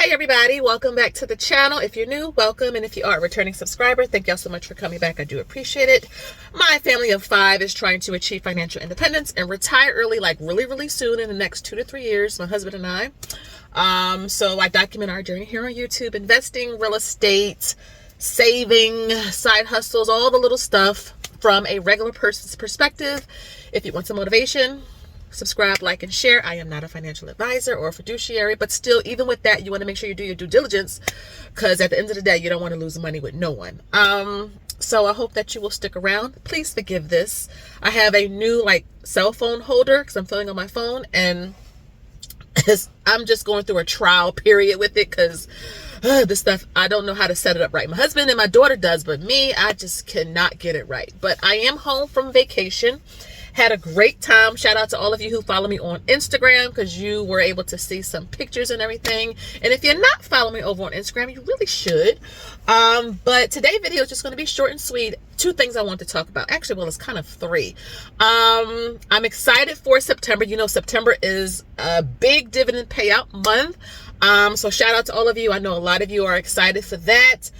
Hey everybody, welcome back to the channel. If you're new, welcome, and if you are a returning subscriber, thank y'all so much for coming back. I do appreciate it. My family of 5 is trying to achieve financial independence and retire early, like really soon, in the next 2 to 3 years, my husband and I. So I document our journey here on YouTube, investing, real estate, saving, side hustles, all the little stuff from a regular person's perspective. If you want some motivation, subscribe, like, and share. I am not a financial advisor or a fiduciary, but still, even with that, you want to make sure you do your due diligence, because at the end of the day, you don't want to lose money with no one. So I hope that you will stick around. Please forgive this. I have a new cell phone holder because I'm filming on my phone, and I'm just going through a trial period with it because this stuff, I don't know how to set it up right. My husband and my daughter does, but me, I just cannot get it right. But I am home from vacation. Had a great time. Shout out to all of you who follow me on Instagram, because you were able to see some pictures and everything. And if you're not following me over on Instagram, you really should. But today's video is just going to be short and sweet. 2 things I want to talk about. Actually, well, it's kind of 3. I'm excited for September. You know, September is a big dividend payout month. So shout out to all of you. I know a lot of you are excited for that.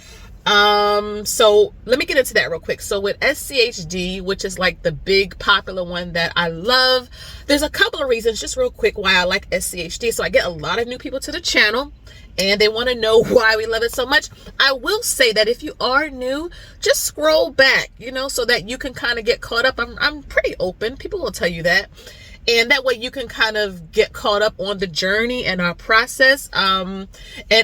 So let me get into that real quick. So with SCHD, which is like the big popular one that I love, there's a couple of reasons, just real quick, why I like SCHD. So I get a lot of new people to the channel and they want to know why we love it so much. I will say that if you are new, just scroll back, so that you can kind of get caught up. I'm pretty open. People will tell you that. And that way you can kind of get caught up on the journey and our process, and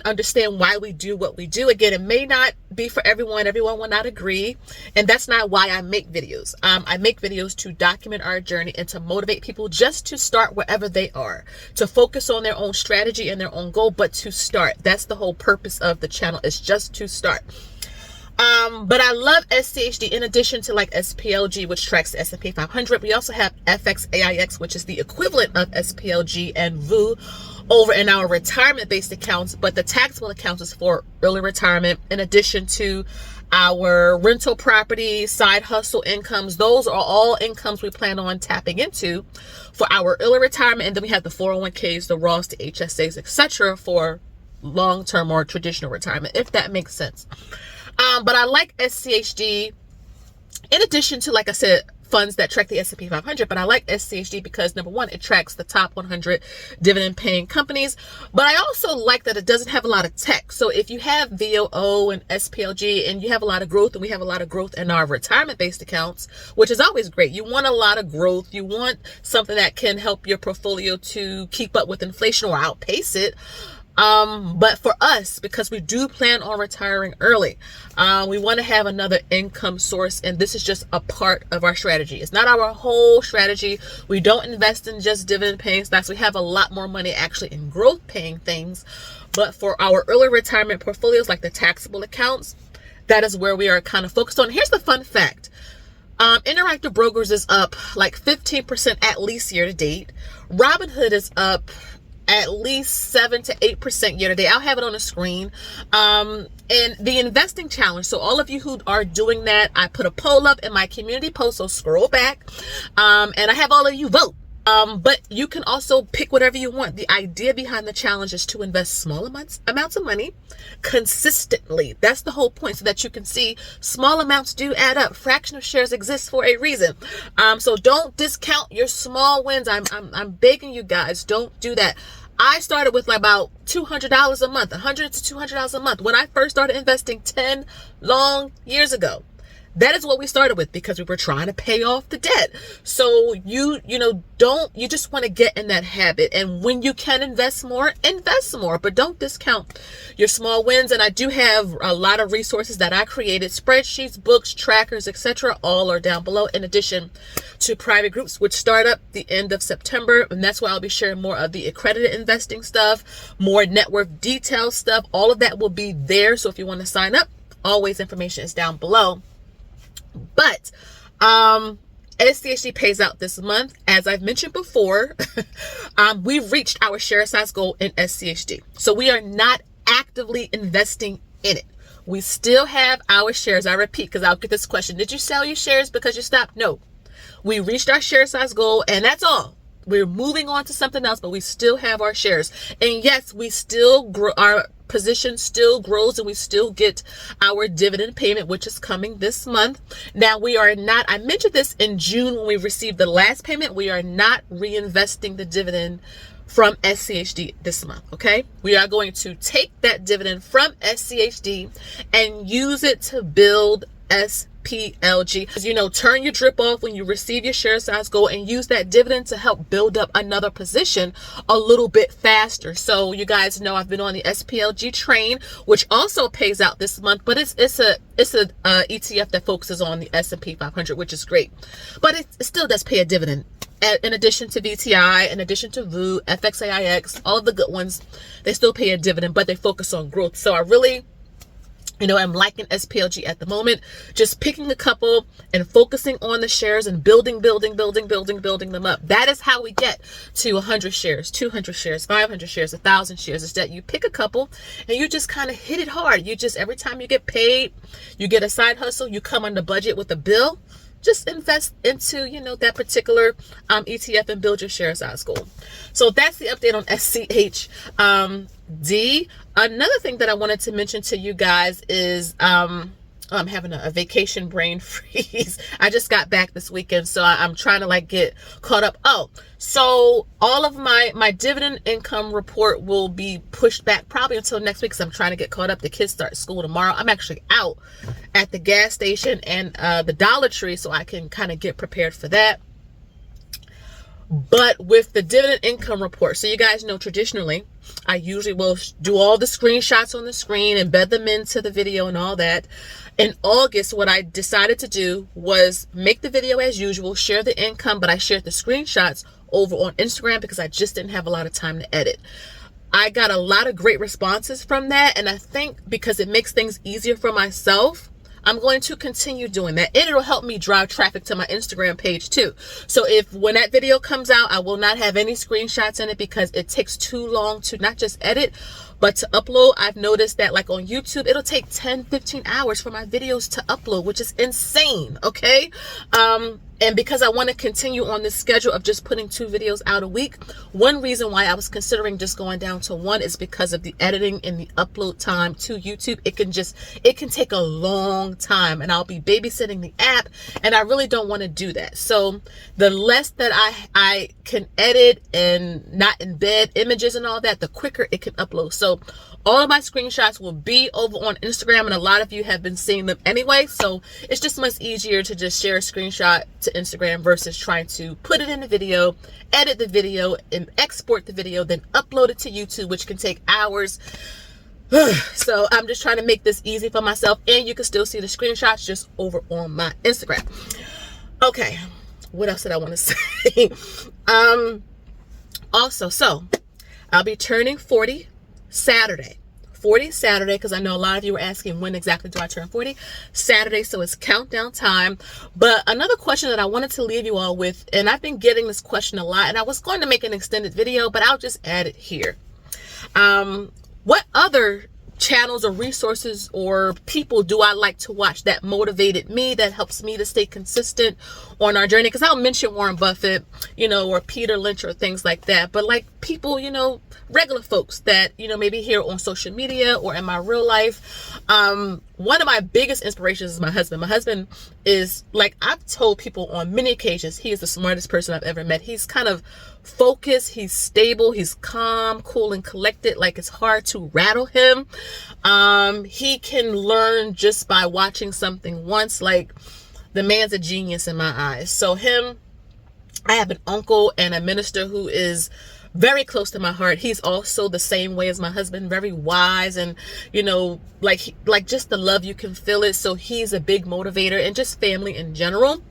understand why we do what we do. Again, it may not be for everyone. Everyone will not agree. And that's not why I make videos. I make videos to document our journey and to motivate people just to start wherever they are, to focus on their own strategy and their own goal, but to start. That's the whole purpose of the channel, is just to start. But I love SCHD in addition to SPLG, which tracks the S&P 500. We also have FXAIX, which is the equivalent of SPLG and VU over in our retirement-based accounts, but the taxable accounts is for early retirement, in addition to our rental property, side hustle incomes. Those are all incomes we plan on tapping into for our early retirement. And then we have the 401ks, the Roths, the HSAs, etc. for long-term or traditional retirement, if that makes sense. But I like SCHD in addition to, like I said, funds that track the S&P 500. But I like SCHD because, number one, it tracks the top 100 dividend paying companies. But I also like that it doesn't have a lot of tech. So if you have VOO and SPLG and you have a lot of growth, and we have a lot of growth in our retirement based accounts, which is always great. You want a lot of growth. You want something that can help your portfolio to keep up with inflation or outpace it. But for us, because we do plan on retiring early, we want to have another income source, and this is just a part of our strategy. It's not our whole strategy. We don't invest in just dividend paying stocks. We have a lot more money actually in growth paying things. But for our early retirement portfolios, like the taxable accounts, that is where we are kind of focused on. Here's the fun fact. Interactive Brokers is up like 15% at least year to date. Robinhood is up at least 7 to 8% year to date. I'll have it on the screen. And the investing challenge. So all of you who are doing that, I put a poll up in my community post. So scroll back. And I have all of you vote. But you can also pick whatever you want. The idea behind the challenge is to invest small amounts of money consistently. That's the whole point, so that you can see small amounts do add up. Fractional shares exist for a reason. So don't discount your small wins. I'm begging you guys, don't do that. I started with about $200 a month, $100 to $200 a month when I first started investing 10 long years ago. That is what we started with because we were trying to pay off the debt. So you just want to get in that habit. And when you can invest more, but don't discount your small wins. And I do have a lot of resources that I created, spreadsheets, books, trackers, etc. All are down below, in addition to private groups, which start up the end of September. And that's why I'll be sharing more of the accredited investing stuff, more net worth detail stuff. All of that will be there. So if you want to sign up, always information is down below. But SCHD pays out this month. As I've mentioned before, we've reached our share size goal in SCHD. So we are not actively investing in it. We still have our shares. I repeat, because I'll get this question. Did you sell your shares because you stopped? No. We reached our share size goal, and that's all. we're moving on to something else, but we still have our shares. And yes, we still grow, our position still grows, and we still get our dividend payment, which is coming this month. Now, we are not, I mentioned this in June when we received the last payment, we are not reinvesting the dividend from SCHD this month, okay? We are going to take that dividend from SCHD and use it to build SPLG. As you know, turn your drip off when you receive your share size goal and use that dividend to help build up another position a little bit faster. So you guys know I've been on the SPLG train, which also pays out this month, but it's a ETF that focuses on the S&P 500, which is great. But it still does pay a dividend. In addition to VTI, in addition to VU, FXAIX, all of the good ones, they still pay a dividend, but they focus on growth. So I really, I'm liking SPLG at the moment, just picking a couple and focusing on the shares and building them up. That is how we get to 100 shares, 200 shares, 500 shares, 1,000 shares, is that you pick a couple and you just kind of hit it hard. You just, every time you get paid, you get a side hustle, you come under budget with a bill, just invest into, that particular ETF and build your share size goal. So that's the update on SCHD. Another thing that I wanted to mention to you guys is I'm having a vacation brain freeze. I just got back this weekend, so I'm trying to get caught up. Oh, so all of my dividend income report will be pushed back probably until next week, because I'm trying to get caught up. The kids start school tomorrow. I'm actually out at the gas station and the Dollar Tree, so I can kind of get prepared for that. But with the dividend income report, so you guys know traditionally, I usually will do all the screenshots on the screen, embed them into the video and all that. In August, what I decided to do was make the video as usual, share the income, but I shared the screenshots over on Instagram because I just didn't have a lot of time to edit. I got a lot of great responses from that, and I think because it makes things easier for myself, I'm going to continue doing that, and it'll help me drive traffic to my Instagram page too. So when that video comes out, I will not have any screenshots in it because it takes too long to not just edit, but to upload. I've noticed that on YouTube, it'll take 10-15 hours for my videos to upload, which is insane, okay? And because I want to continue on this schedule of just putting 2 videos out a week, one reason why I was considering just going down to 1 is because of the editing and the upload time to YouTube. It can take a long time, and I'll be babysitting the app, and I really don't want to do that. So the less that I can edit and not embed images and all that, the quicker it can upload. So all of my screenshots will be over on Instagram, and a lot of you have been seeing them anyway. So it's just much easier to just share a screenshot to Instagram versus trying to put it in the video, edit the video, and export the video, then upload it to YouTube, which can take hours. So I'm just trying to make this easy for myself, and you can still see the screenshots just over on my Instagram. Okay, what else did I want to say? Also, so I'll be turning 40 Saturday, because I know a lot of you were asking when exactly do I turn 40. Saturday, so it's countdown time. But another question that I wanted to leave you all with, and I've been getting this question a lot, and I was going to make an extended video, but I'll just add it here. What other channels or resources or people do I like to watch that motivated me, that helps me to stay consistent on our journey? Because I'll mention Warren Buffett, or Peter Lynch or things like that, but people, regular folks that, maybe here on social media or in my real life. One of my biggest inspirations is my husband. My husband is, I've told people on many occasions, he is the smartest person I've ever met. He's kind of focused, he's stable, he's calm, cool, and collected. It's hard to rattle him. He can learn just by watching something once. The man's a genius in my eyes. So I have an uncle and a minister who is very close to my heart. He's also the same way as my husband, very wise, and just the love, you can feel it. So he's a big motivator, and just family in general.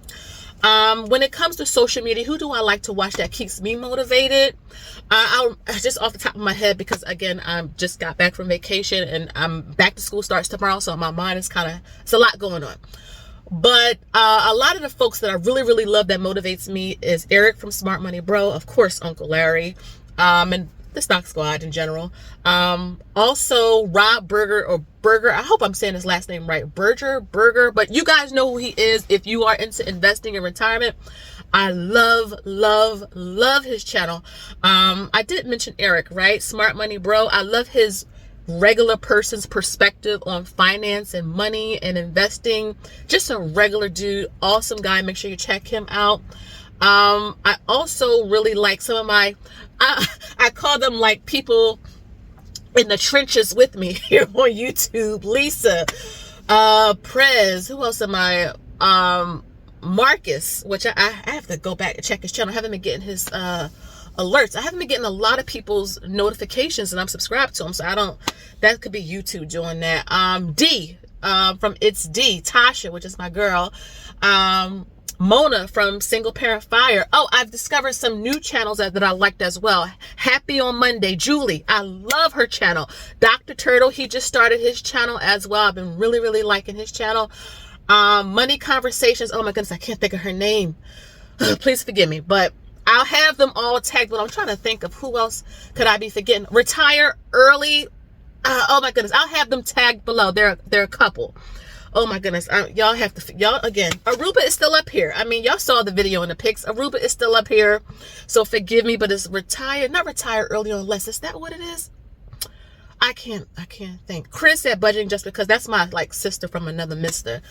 When it comes to social media, who do I like to watch that keeps me motivated? I'll just off the top of my head, because again, I just got back from vacation and back to school starts tomorrow, so my mind is it's a lot going on. But a lot of the folks that I really, really love that motivates me is Eric from Smart Money Bro, of course, Uncle Larry, and the Stock Squad in general. Also Rob Berger, I hope I'm saying his last name right, Berger, but you guys know who he is if you are into investing in retirement. I love his channel. I did mention Eric, right? Smart Money Bro. I love his regular person's perspective on finance and money and investing. Just a regular dude, awesome guy. Make sure you check him out. I also really like some of my, I call them like people in the trenches with me here on YouTube. Lisa, Prez, who else am I? Marcus, which I have to go back and check his channel. I haven't been getting his alerts. I haven't been getting a lot of people's notifications, and I'm subscribed to them, so I don't, that could be YouTube doing that. D from It's D, Tasha, which is my girl, Mona from Single Parent Fire. Oh, I've discovered some new channels that I liked as well. Happy on Monday, Julie, I love her channel. Dr. Turtle, he just started his channel as well. I've been really liking his channel. Money Conversations, oh my goodness, I can't think of her name. Please forgive me, but I'll have them all tagged, but I'm trying to think of who else could I be forgetting. Retire Early, oh my goodness, I'll have them tagged below. They're a couple. Oh my goodness, y'all have to, y'all, again, Aruba is still up here. I mean, y'all saw the video and the pics. Aruba is still up here, so forgive me, but it's not Retire Early or Less. Is that what it is? I can't think. Chris said budgeting just because that's my like sister from another mister.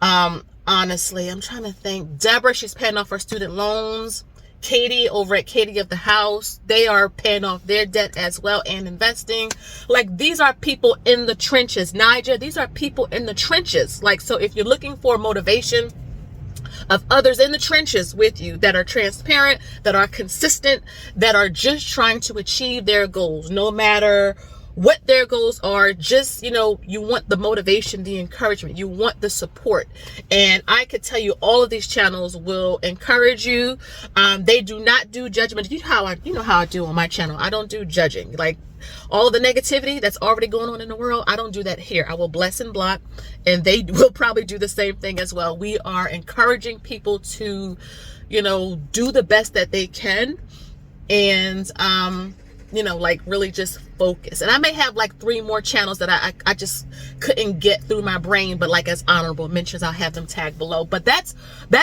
Honestly, I'm trying to think. Deborah, she's paying off her student loans. Katie over at Katie of the House, they are paying off their debt as well and investing. Like, these are people in the trenches. Niger, these are people in the trenches. Like, so if you're looking for motivation of others in the trenches with you that are transparent, that are consistent, that are just trying to achieve their goals, no matter what their goals are, just, you know, you want the motivation, the encouragement, you want the support. And I could tell you all of these channels will encourage you. They do not do judgment. You know how I do on my channel. I don't do judging. Like, all the negativity that's already going on in the world, I don't do that here. I will bless and block, and they will probably do the same thing as well. We are encouraging people to, you know, do the best that they can, and you know, like, really just focus. And I may have like 3 more channels that I just couldn't get through my brain, but like as honorable mentions, I'll have them tagged below. But that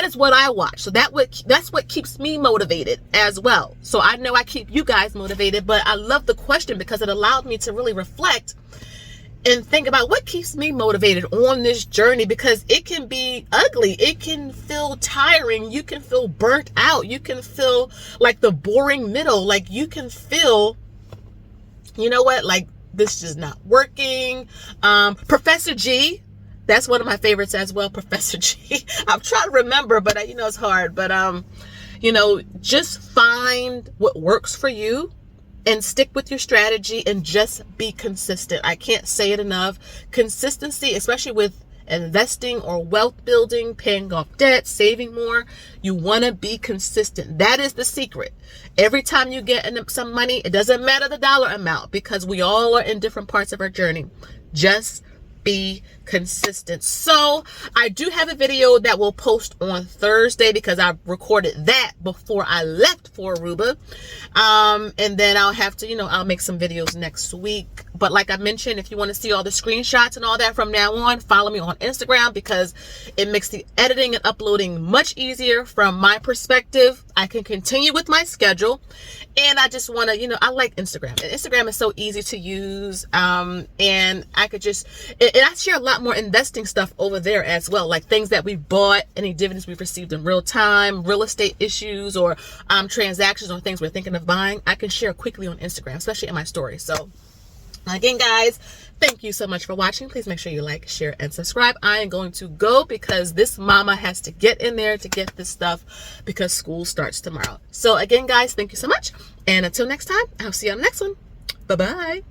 is what I watch. So that's what keeps me motivated as well. So I know I keep you guys motivated, but I love the question because it allowed me to really reflect and think about what keeps me motivated on this journey, because it can be ugly. It can feel tiring. You can feel burnt out. You can feel like the boring middle. Like, you can feel, you know what, like, this is not working. Professor G, that's one of my favorites as well. Professor G. I'm trying to remember, but you know, it's hard. But, you know, just find what works for you and stick with your strategy and just be consistent. I can't say it enough. Consistency, especially with investing or wealth building, paying off debt, saving more, you want to be consistent. That is the secret. Every time you get some money, it doesn't matter the dollar amount, because we all are in different parts of our journey. Just be consistent. So I do have a video that will post on Thursday, because I recorded that before I left for Aruba. And then I'll have to, you know, I'll make some videos next week. But like I mentioned, if you want to see all the screenshots and all that from now on, follow me on Instagram, because it makes the editing and uploading much easier from my perspective. I can continue with my schedule, and I just want to, you know, I like Instagram, and Instagram is so easy to use. And I could just, and I share a lot more investing stuff over there as well, like things that we've bought, any dividends we've received in real time, real estate issues, or transactions or things we're thinking of buying. I can share quickly on Instagram, especially in my stories. So again, guys, thank you so much for watching. Please make sure you like, share, and subscribe. I am going to go, because this mama has to get in there to get this stuff, because school starts tomorrow. So again, guys, thank you so much. And until next time, I'll see you on the next one. Bye-bye.